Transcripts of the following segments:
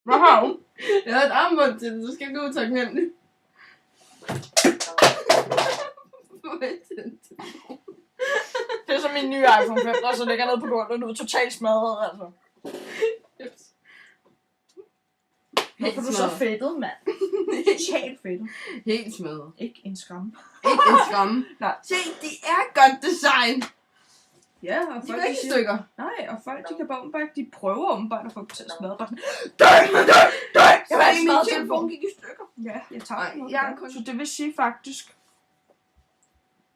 Hvad har du? Jeg har et armbånd til det, du skal ikke gå taknemmelig. Det er så min nye iPhone 5, der så ligger nede på gulvet nu. Totalt smadret, altså. Yes. Hvorfor er du så fedtet, mand? Totalt fedtet. Helt smadret. Ikke en skam. Ikke en skam. Nej. Se, det er godt design. Ja, og De folk er ikke siger, stykker. nej, og folk de kan bare åbenbart, de prøver åbenbart at få dem til at smadre. Bare sådan, Jeg var min telefon gik i stykker. Ja, jeg tager Nej, den. jeg er kun... Så det vil sige faktisk,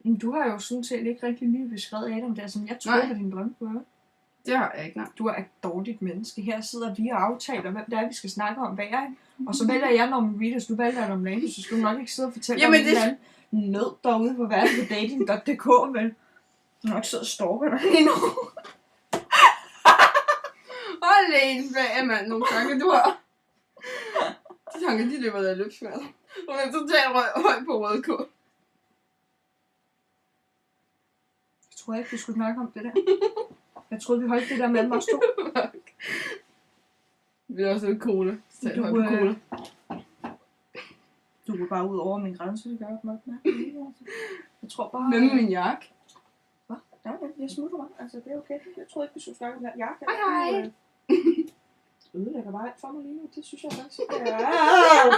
men du har jo sådan set ikke rigtig lige beskrevet Adam der, som jeg troede Nej. var din drømme på. Det har jeg ikke, nej. Du er et dårligt menneske. Her sidder vi og aftaler, hvem det er, vi skal snakke om hver. Ikke? Og så vælger jeg Norman Reedus, du vælger Norman Reedus, så skal du nok ikke sidde og fortælle Jamen, om en eller anden nød derude på verden på dating.dk, vel? Du nok sidder og stalker dig lige nu. Hold en bag, mand. Nogle tanker, du har. De tanker, de løber der løbs med. Hun er totalt høj på rødkål. Jeg tror ikke, vi skulle snakke om det der. Jeg troede, vi holdt det der mellem os to. Vi er også lidt cola. Du, Høj på cola. Du går bare ud over min grænse, det gør jeg nok med. Jeg tror bare... Med min jakke. Hvad? Nej, jeg smutter bare. Altså, det er okay. Jeg troede ikke, vi skulle snakke om det her. Hej. Ødelægger bare alt for mig lige nu. Det synes jeg faktisk ikke er...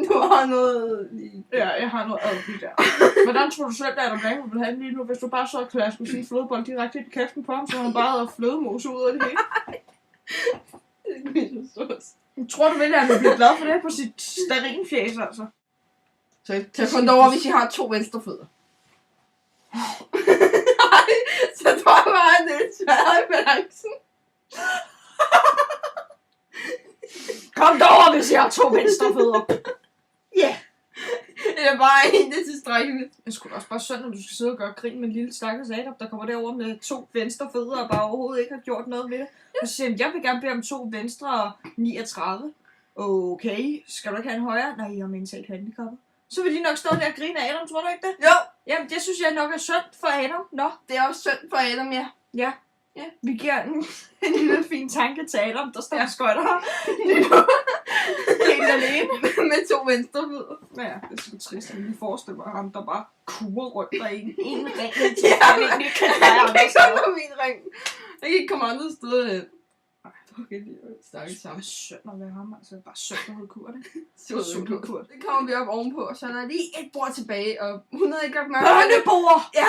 Du har noget... Ja, jeg har noget adligt der. Hvordan tror du selv, at Adam Lane vil have den lige nu, hvis du bare så klasker sin flødebold direkte i kæften på ham, så han bare havde flødemose ud af det hele? Det er ikke misforstås. Jeg tror, du vil, at han bliver glad for det på sit stearinfjæs, altså. Så tag kun over, hvis I har 2 venstre fødder. Så tror jeg bare, at det er svært i balancen. Kom derover, hvis jeg har 2 venstre fødder. Ja. Eller bare en, det er tilstrækkeligt. Jeg skulle også bare synd, at du skal sidde og gøre grin med en lille stakkels Adam, der kommer derover med 2 venstre fødder og bare overhovedet ikke har gjort noget ved det. Og så siger han, jeg vil gerne bede om 2 venstre og 39. Okay, skal du ikke have en højre? Nej, jeg er mentalt handicappet. Så vil de nok stå der og grine af Adam, tror du ikke det? Jo. Jamen, det synes jeg nok er synd for Adam. Nå. Det er også synd for Adam, ja. Ja. Ja. Vi giver en lille fin tanke til Adam, der står og skøjter lige nu. Helt alene. Med 2 venstre fødder. Ja, det er sgu trist, at vi forestiller mig ham, der bare kurer rundt der i en ring. Ja, Han egentlig kan dreje Jeg andre kan ikke steder. komme på min ring. Jeg kan ikke komme andre steder hen. Ej, okay, det er stakkels Det er sammen. synd at være ham, altså bare synd at holde kur, det. Sultekur. Det kommer vi op ovenpå, og så er der lige et bord tilbage, og hun havde ikke lagt mærke Børnebord! Ja,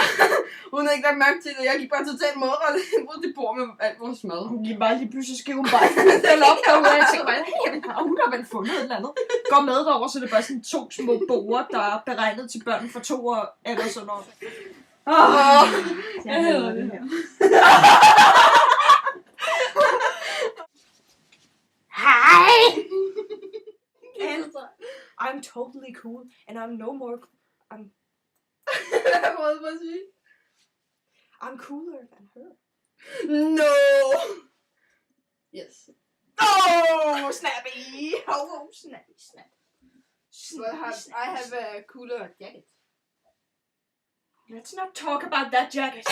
hun havde ikke lagt mærke til det. Jeg gik bare totalt modret mod det bord med alt vores mad. Hun gik bare lige pludselig skrev hun bare den op derude, og jeg tænkte bare, jamen, har hun har vel fundet et eller andet. Går med derover, så det er bare sådan 2 små borde, der er beregnet til børn for 2 år, eller sådan noget. Jeg hader det her. Hi! And I'm totally cool, and I'm no more... Hvad prøvede du at sige? I'm cooler than her. No! Yes. Oh, snappy! Oh, snappy, snap. I have a cooler jacket. Let's not talk about that jacket.